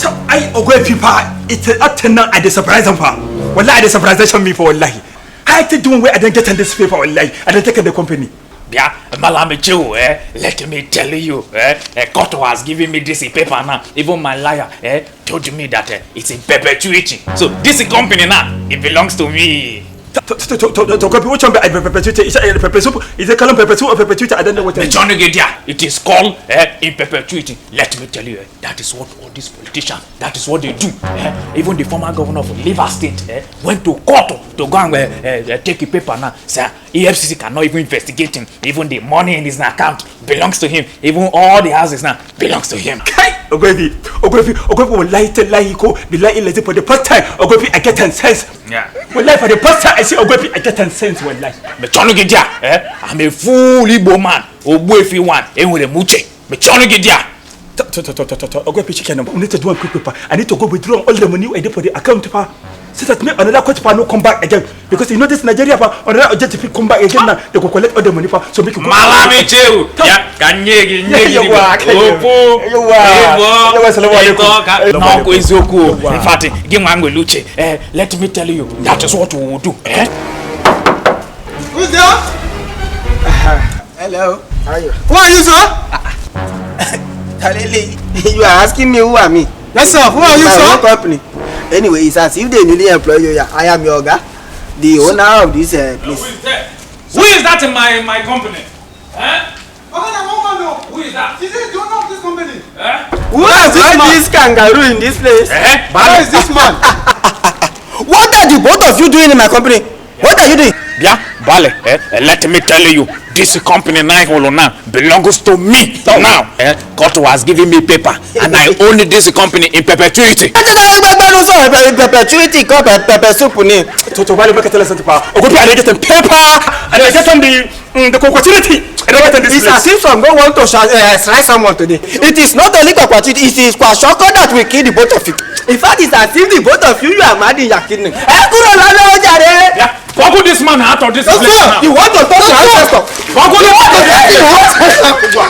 So I Ogbuefi pa it's up now at the surprise and pa. Wallahi the surprise me for wallahi. I to do where I don't get in this paper wallahi. I don't take the company. Yeah, Malamichu, let me tell you, a court has given me this paper now. Even my liar told me that it's in perpetuity. So this company now, it belongs to me. To copy which one perpetuity is a perpetual is a column perpetual or perpetuity. I don't know what it is called in perpetuity. Let me tell you, that is what all these politicians, that is what they do. Even the former governor of Rivers State went to court to go and take a paper now. Sir, EFCC cannot even investigate him. Even the money in his account belongs to him. Even all the houses now belongs to him. Ogbuefi will lie to lie, be lie for the first time. Ogbuefi, I get 10 cents. Yeah. Well, lie for the first time. I see Ogbuefi, I get 10 cents. Well, lie. I'm a full Igbo man. Ogbuefi one, and with a muche. Ogbuefi chicken. We need to do one quick paper. I need to go withdraw all the money I did for the account. So that me another coach no come back again because you know this Nigeria another objective come back again now they go collect all the money so make you Malami chew. Yeah, can you no go izoku. In fact, give man go luche. Let me tell you, that is what we will do. Who's there? Hello. How are you? Who are you, sir? Talele, you are asking me who are me? Yes, sir. Who are you, sir? Company. Anyway, it's as if they newly employ you. I am your guy, the owner of this place. Who is that in my company? Who is that? Is it the owner of this company? Who is this kangaroo in this place? Who is this man? What are the both of you doing in my company? What are you doing? Yeah, Bale, let me tell you, this company now belongs to me now. Court has given me paper and I own this company in perpetuity. Perpetuity called pepper soup. To value back at the paper. Ogbuefi, I get paper and I get on the opportunity. It's as if some don't want to strike someone today. It is not only opportunity, it is Kwashoko that will kill the both of you. In fact, it's as if the both of you are mad in your kidney. Yeah, forget this man out of this place now. You want to talk to ancestors? Forget this man.